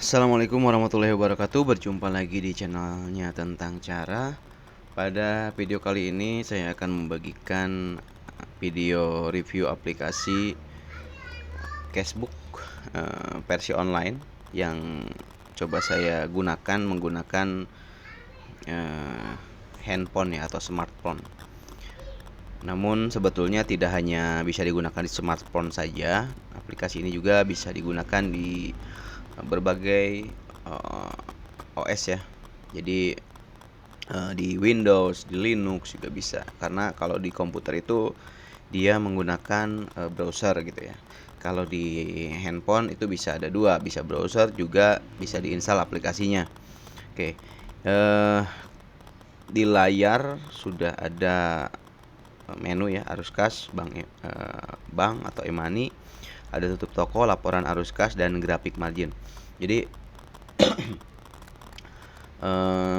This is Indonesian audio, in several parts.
Assalamualaikum warahmatullahi wabarakatuh. Berjumpa lagi di channelnya tentang cara. Pada video kali ini saya akan membagikan video review aplikasi Cashbook versi online yang coba saya gunakan menggunakan handphone ya, atau smartphone. Namun sebetulnya tidak hanya bisa digunakan di smartphone saja. Aplikasi ini juga bisa digunakan di berbagai OS ya. Jadi di Windows, di Linux juga bisa. Karena kalau di komputer itu dia menggunakan browser gitu ya. Kalau di handphone itu bisa ada dua, bisa browser juga bisa diinstal aplikasinya. Oke, di layar sudah ada menu ya, arus kas, bank atau e-money, ada tutup toko, laporan arus kas, dan grafik margin. Jadi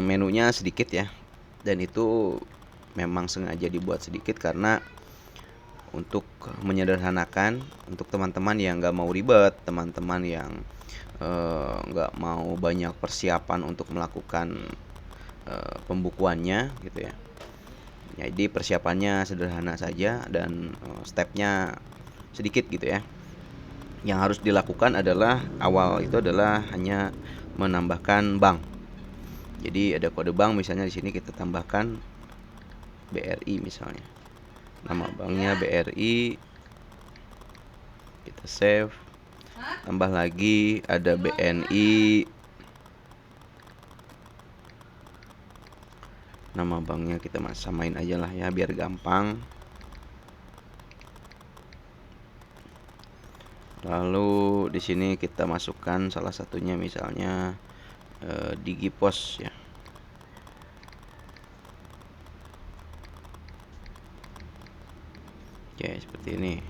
menunya sedikit ya, dan itu memang sengaja dibuat sedikit karena untuk menyederhanakan untuk teman-teman yang nggak mau ribet, teman-teman yang nggak mau banyak persiapan untuk melakukan pembukuannya gitu ya. Jadi persiapannya sederhana saja dan stepnya sedikit gitu ya. Yang harus dilakukan adalah awal itu adalah hanya menambahkan bank. Jadi ada kode bank, misalnya di sini kita tambahkan BRI misalnya. Nama banknya BRI. Kita save. Tambah lagi ada BNI. Nama banknya kita samain aja lah ya biar gampang. Lalu di sini kita masukkan salah satunya misalnya Digipos ya. Oke, seperti ini.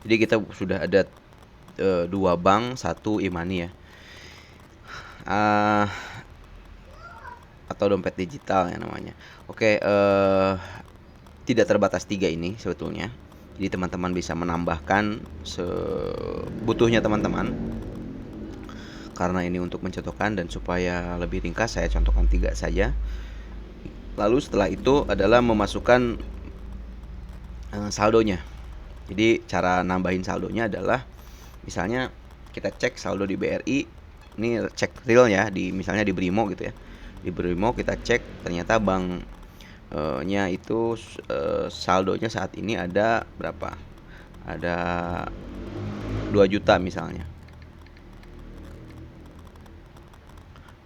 Jadi kita sudah ada dua bank, satu e-money ya. Atau dompet digital ya namanya. Oke, tidak terbatas tiga ini sebetulnya. Jadi teman-teman bisa menambahkan sebutuhnya teman-teman. Karena ini untuk mencontohkan dan supaya lebih ringkas, saya contohkan tiga saja. Lalu setelah itu adalah memasukkan saldonya. Jadi cara nambahin saldonya adalah misalnya kita cek saldo di BRI, ini cek real ya, misalnya di Brimo gitu ya. Di Brimo kita cek ternyata banknya itu saldonya saat ini ada berapa? Ada 2 juta misalnya.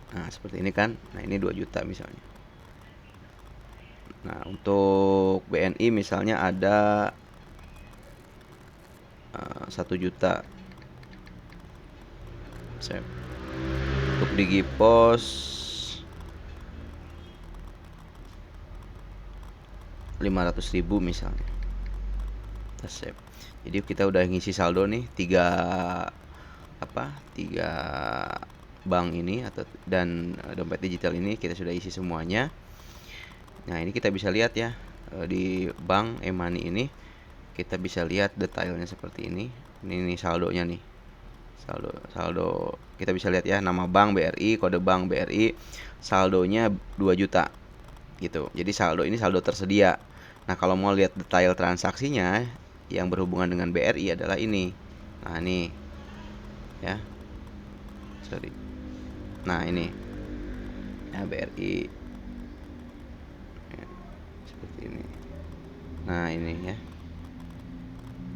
Nah, seperti ini kan. Nah, ini 2 juta misalnya. Nah, untuk BNI misalnya ada 1 juta. Untuk Digipos 500.000 misalnya. Save. Jadi kita udah ngisi saldo nih tiga bank ini dan dompet digital ini kita sudah isi semuanya. Nah, ini kita bisa lihat ya, di bank e-money ini kita bisa lihat detailnya seperti ini. Ini saldonya nih. Saldo kita bisa lihat ya, nama bank BRI, kode bank BRI, saldonya 2 juta gitu. Jadi saldo ini saldo tersedia. Nah, kalau mau lihat detail transaksinya yang berhubungan dengan BRI adalah ini. Nah, ini ya. Sorry. Nah, ini ya, BRI ya, seperti ini. Nah, ini ya.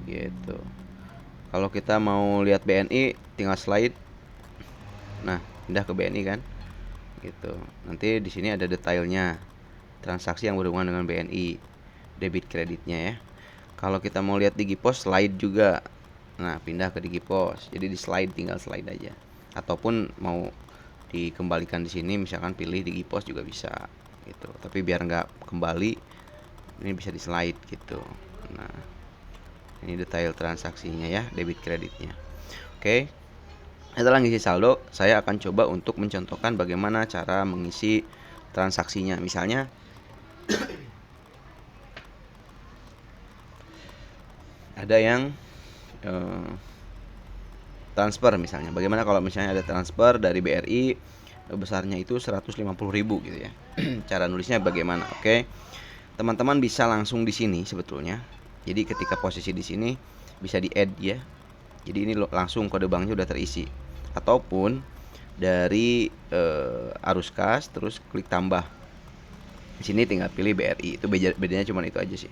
Gitu. Kalau kita mau lihat BNI tinggal slide. Nah, pindah ke BNI kan. Gitu. Nanti di sini ada detailnya. Transaksi yang berhubungan dengan BNI, debit kreditnya ya. Kalau kita mau lihat Digipos, slide juga. Nah, pindah ke Digipos. Jadi di slide, tinggal slide aja. Ataupun mau dikembalikan di sini, misalkan pilih Digipos juga bisa gitu. Tapi biar nggak kembali, ini bisa di slide gitu. Nah, ini detail transaksinya ya, debit kreditnya. Oke. Setelah ngisi saldo, saya akan coba untuk mencontohkan bagaimana cara mengisi transaksinya. Misalnya ada yang transfer misalnya. Bagaimana kalau misalnya ada transfer dari BRI besarnya itu 150.000 gitu ya. Cara nulisnya bagaimana? Oke. Teman-teman bisa langsung di sini sebetulnya. Jadi ketika posisi di sini bisa di-add ya. Jadi ini langsung kode banknya udah terisi. Ataupun dari arus kas terus klik tambah. Di sini tinggal pilih BRI. Itu bedanya cuma itu aja sih.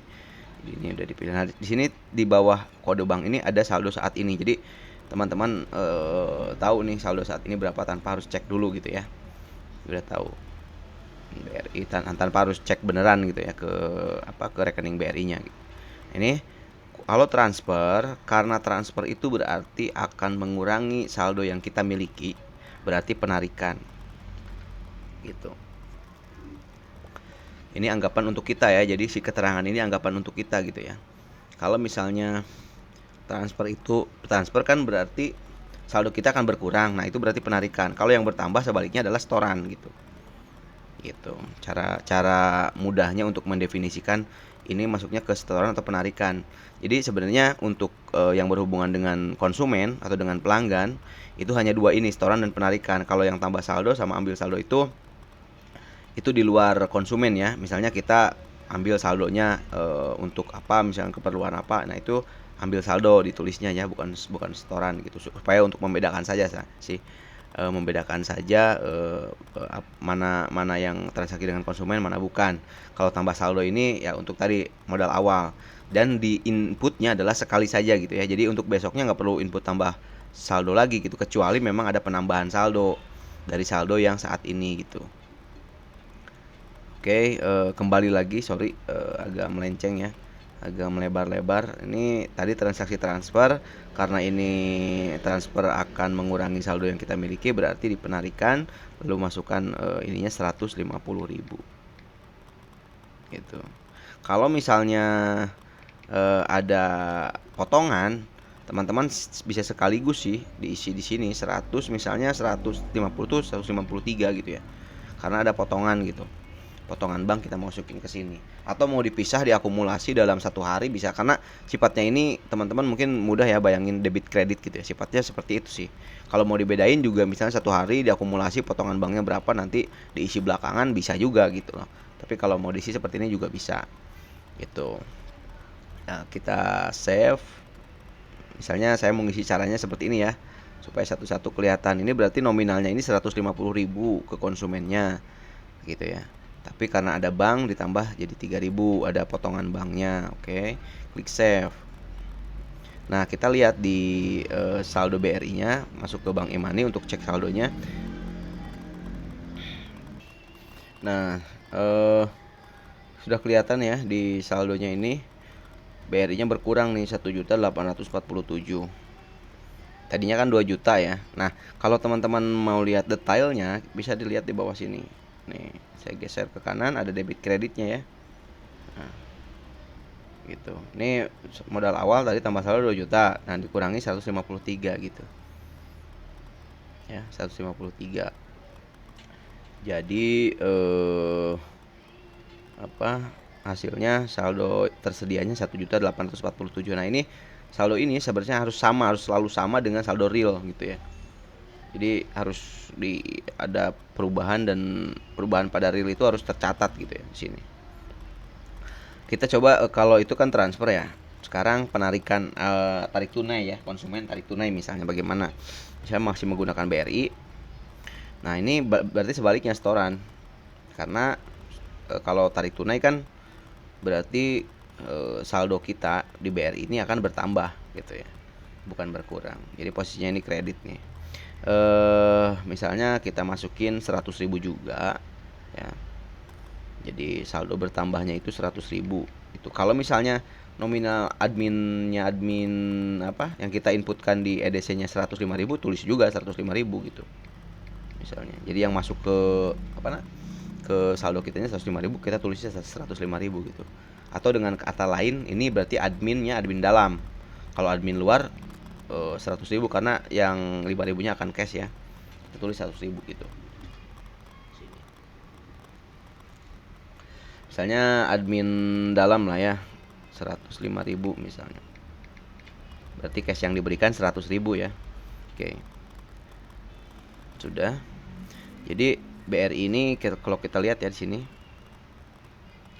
Jadi ini udah dipilih. Nah, di sini di bawah kode bank ini ada saldo saat ini. Jadi teman-teman tahu nih saldo saat ini berapa tanpa harus cek dulu gitu ya. Udah tahu. BRI tanpa harus cek beneran gitu ya ke rekening BRI-nya gitu. Ini kalau transfer, karena transfer itu berarti akan mengurangi saldo yang kita miliki, berarti penarikan gitu. Ini anggapan untuk kita ya, jadi si keterangan ini anggapan untuk kita gitu ya. Kalau misalnya transfer kan berarti saldo kita akan berkurang, nah itu berarti penarikan. Kalau yang bertambah sebaliknya adalah setoran gitu. Gitu. Cara mudahnya untuk mendefinisikan ini masuknya ke setoran atau penarikan. Jadi sebenarnya untuk yang berhubungan dengan konsumen atau dengan pelanggan itu hanya dua ini, setoran dan penarikan. Kalau yang tambah saldo sama ambil saldo itu di luar konsumen ya. Misalnya kita ambil saldonya untuk apa, misalnya keperluan apa. Nah, itu ambil saldo ditulisnya ya, bukan setoran gitu. Supaya untuk membedakan saja sih. Membedakan saja mana yang transaksi dengan konsumen, mana bukan. Kalau tambah saldo ini ya untuk tadi modal awal, dan di inputnya adalah sekali saja gitu ya. Jadi untuk besoknya nggak perlu input tambah saldo lagi gitu, kecuali memang ada penambahan saldo dari saldo yang saat ini gitu. Oke, kembali lagi, sorry agak melenceng ya, agak melebar-lebar. Ini tadi transaksi transfer, karena ini transfer akan mengurangi saldo yang kita miliki, berarti dipenarikan, lalu masukkan ininya 150.000 gitu. Kalau misalnya ada potongan, teman-teman bisa sekaligus sih diisi di sini 100, misalnya 150 tuh 153 gitu ya, karena ada potongan gitu. Potongan bank kita masukin ke sini, atau mau dipisah diakumulasi dalam satu hari bisa, karena sifatnya ini teman-teman mungkin mudah ya bayangin debit kredit gitu ya, sifatnya seperti itu sih. Kalau mau dibedain juga misalnya satu hari diakumulasi potongan banknya berapa, nanti diisi belakangan bisa juga gitu loh. Tapi kalau mau diisi seperti ini juga bisa gitu. Nah, kita save. Misalnya saya mau ngisi caranya seperti ini ya, supaya satu-satu kelihatan. Ini berarti nominalnya ini 150.000 ke konsumennya gitu ya. Tapi karena ada bank ditambah jadi 3.000, ada potongan banknya. Oke, klik save. Nah, kita lihat di saldo BRI-nya, masuk ke Bank e-money untuk cek saldonya. Nah, sudah kelihatan ya di saldonya ini BRI-nya berkurang nih 1.847. Tadinya kan 2 juta ya. Nah, kalau teman-teman mau lihat detailnya bisa dilihat di bawah sini. Nih, saya geser ke kanan, ada debit kreditnya ya. Nah, gitu. Ini modal awal tadi tambah saldo 2 juta. Nah, dikurangi 153 gitu. Ya, 153. Jadi hasilnya saldo tersedianya 1.847. Nah, ini saldo ini sebenarnya harus selalu sama dengan saldo real gitu ya. Jadi harus ada perubahan, dan perubahan pada real itu harus tercatat gitu ya di sini. Kita coba kalau itu kan transfer ya. Sekarang penarikan tarik tunai ya, konsumen tarik tunai misalnya bagaimana? Saya masih menggunakan BRI. Nah, ini berarti sebaliknya setoran. Karena kalau tarik tunai kan berarti saldo kita di BRI ini akan bertambah gitu ya, bukan berkurang. Jadi posisinya ini kredit nih. Misalnya kita masukin 100.000 juga ya. Jadi saldo bertambahnya itu 100.000. Itu kalau misalnya nominal admin apa yang kita inputkan di EDC-nya 105.000, tulis juga 105.000 gitu. Misalnya. Jadi yang masuk ke ke saldo kitanya 105.000, kita tulisnya 105.000 gitu. Atau dengan kata lain, ini berarti admin dalam. Kalau admin luar 100.000, karena yang 5.000-nya akan cash ya. Kita tulis 100.000 gitu. Misalnya admin dalam lah ya, 105.000 misalnya. Berarti cash yang diberikan 100.000 ya. Oke, sudah. Jadi BRI ini kalau kita lihat ya di sini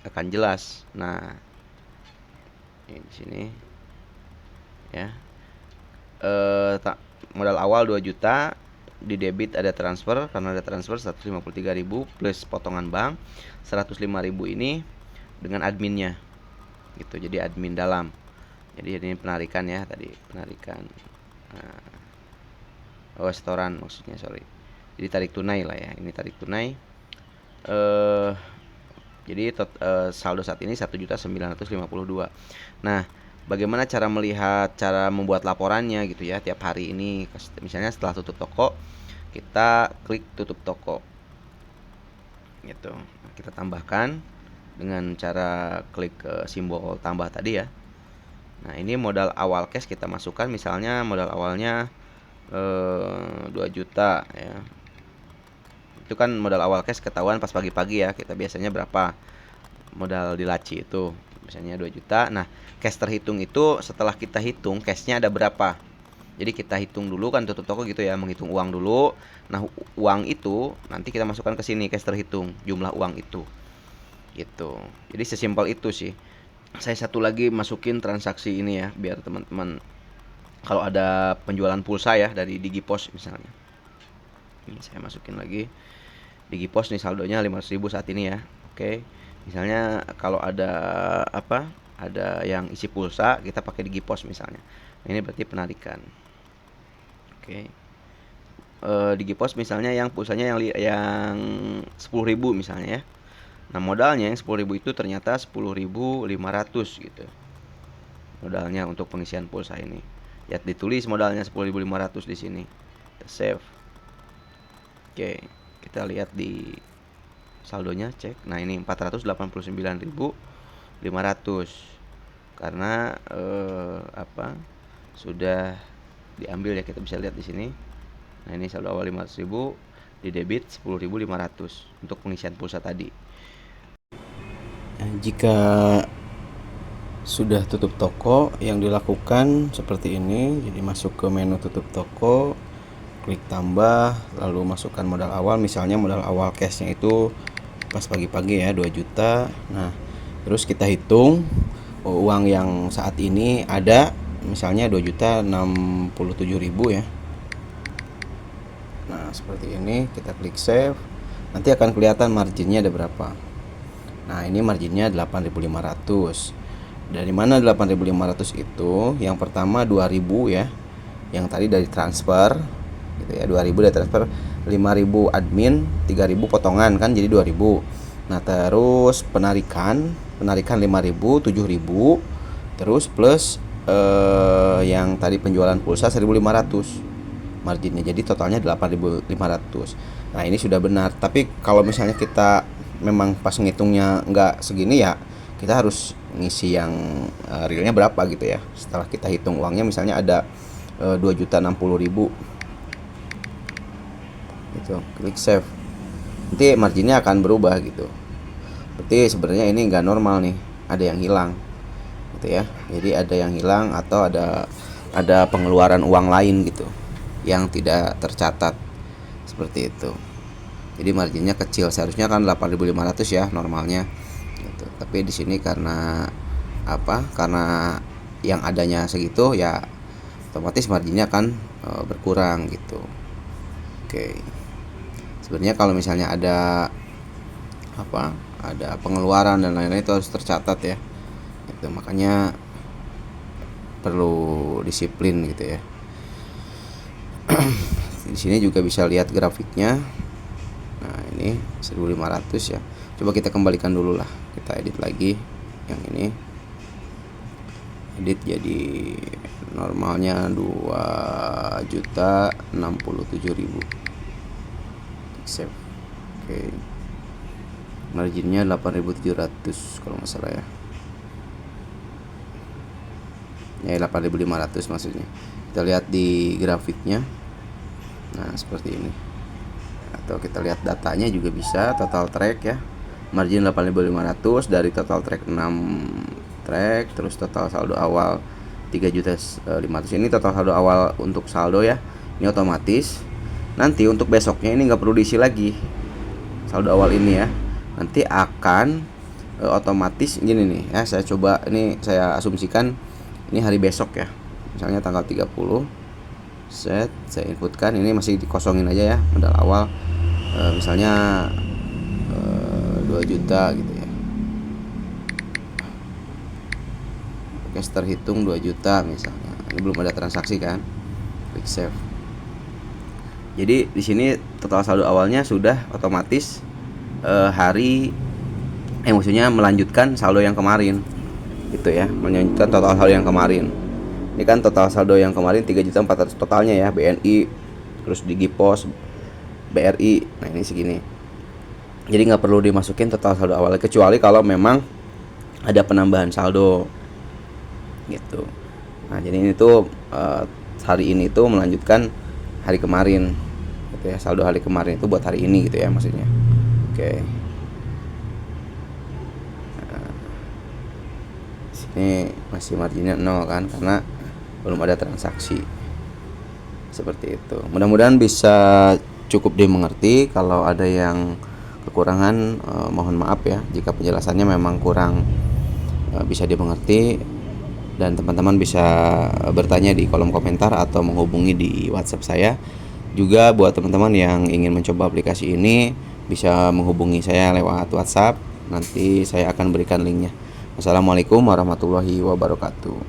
akan jelas. Nah, ini di sini ya. Modal awal 2 juta, di debit ada transfer, karena ada transfer 153.000 plus potongan bank 105.000 ini dengan adminnya gitu. Jadi admin dalam. Jadi ini penarikan ya, tadi penarikan. Setoran maksudnya, sorry. Jadi tarik tunai lah ya. Ini tarik tunai. Jadi saldo saat ini 1.952. Nah, bagaimana cara melihat, cara membuat laporannya gitu ya tiap hari ini. Misalnya setelah tutup toko, kita klik tutup toko gitu. Nah, kita tambahkan dengan cara klik simbol tambah tadi ya. Nah, ini modal awal cash kita masukkan, misalnya modal awalnya 2 juta ya. Itu kan modal awal cash ketahuan pas pagi-pagi ya, kita biasanya berapa modal di laci itu, misalnya 2 juta. Nah, cash terhitung itu setelah kita hitung cashnya ada berapa. Jadi kita hitung dulu kan tutup toko gitu ya, menghitung uang dulu. Nah, uang itu nanti kita masukkan ke sini, cash terhitung, jumlah uang itu. Gitu. Jadi sesimpel itu sih. Saya satu lagi masukin transaksi ini ya, biar teman-teman kalau ada penjualan pulsa ya dari Digipos misalnya. Ini saya masukin lagi. Digipos nih saldonya 500.000 saat ini ya. Oke. Misalnya kalau ada ada yang isi pulsa, kita pakai Digipos misalnya. Nah, ini berarti penarikan. Oke. Digipos misalnya yang pulsanya yang 10.000 misalnya ya. Nah, modalnya yang 10.000 itu ternyata 10.500 gitu. Modalnya untuk pengisian pulsa ini. Ya, ditulis modalnya 10.500 di sini. Kita save. Oke, kita lihat di saldonya, cek. Nah, ini 489.500 karena sudah diambil ya, kita bisa lihat di sini. Nah, ini saldo awal 500.000, di debit 10.500 untuk pengisian pulsa tadi. Jika sudah tutup toko, yang dilakukan seperti ini. Jadi masuk ke menu tutup toko, klik tambah, lalu masukkan modal awal. Misalnya modal awal cashnya itu pas pagi-pagi ya 2 juta. Nah, terus kita hitung uang yang saat ini ada, misalnya 2.067.000 ya. Nah, seperti ini, kita klik save. Nanti akan kelihatan marginnya ada berapa. Nah, ini marginnya 8.500. Dari mana 8.500 itu? Yang pertama 2.000 ya. Yang tadi dari transfer gitu ya, 2.000 dari transfer, 5.000 admin, 3.000 potongan kan jadi 2.000. Nah, terus penarikan 5.000, 7.000, terus plus yang tadi penjualan pulsa 1.500 marginnya, jadi totalnya 8.500. Nah, ini sudah benar. Tapi kalau misalnya kita memang pas ngitungnya nggak segini ya, kita harus ngisi yang realnya berapa gitu ya. Setelah kita hitung uangnya, misalnya ada 2.060.000 gitu, klik save. Nanti marginnya akan berubah gitu. Berarti sebenarnya ini nggak normal nih, ada yang hilang gitu ya. Jadi ada yang hilang atau ada pengeluaran uang lain gitu yang tidak tercatat, seperti itu. Jadi marginnya kecil, seharusnya kan 8.500 ya normalnya gitu. Tapi di sini karena karena yang adanya segitu ya, otomatis marginnya kan berkurang gitu. Oke. Sebenarnya kalau misalnya ada ada pengeluaran dan lain-lain itu harus tercatat ya. Itu makanya perlu disiplin gitu ya. Di sini juga bisa lihat grafiknya. Nah, ini 1.500 ya. Coba kita kembalikan dulu lah. Kita edit lagi yang ini. Edit jadi normalnya 2.067.000. Save. Oke. Marginnya 8.700 kalau nggak salah ya. Ya, 8.500 maksudnya. Kita lihat di grafiknya. Nah, seperti ini. Atau kita lihat datanya juga bisa, total track ya. Margin 8.500 dari total track 6 track, terus total saldo awal 3.500. Ini total saldo awal untuk saldo ya. Ini otomatis. Nanti untuk besoknya ini nggak perlu diisi lagi saldo awal ini ya. Nanti akan otomatis gini nih ya. Saya coba, ini saya asumsikan ini hari besok ya. Misalnya tanggal 30. Set, saya inputkan, ini masih dikosongin aja ya modal awal. Misalnya 2 juta gitu ya. Oke, terhitung 2 juta misalnya. Ini belum ada transaksi kan. Klik save. Jadi di sini total saldo awalnya sudah otomatis maksudnya melanjutkan saldo yang kemarin. Gitu ya, melanjutkan total saldo yang kemarin. Ini kan total saldo yang kemarin 3.400.000 totalnya ya, BNI, terus Digipos, BRI. Nah, ini segini. Jadi nggak perlu dimasukin total saldo awalnya, kecuali kalau memang ada penambahan saldo gitu. Nah, jadi ini tuh hari ini tuh melanjutkan hari kemarin gitu ya. Saldo hari kemarin itu buat hari ini gitu ya maksudnya. Oke. Nah, sini masih marginnya 0 kan, karena belum ada transaksi. Seperti itu. Mudah-mudahan bisa cukup dimengerti. Kalau ada yang kekurangan, mohon maaf ya jika penjelasannya memang kurang bisa dimengerti, dan teman-teman bisa bertanya di kolom komentar atau menghubungi di WhatsApp saya. Juga buat teman-teman yang ingin mencoba aplikasi ini bisa menghubungi saya lewat WhatsApp. Nanti saya akan berikan linknya. Wassalamualaikum warahmatullahi wabarakatuh.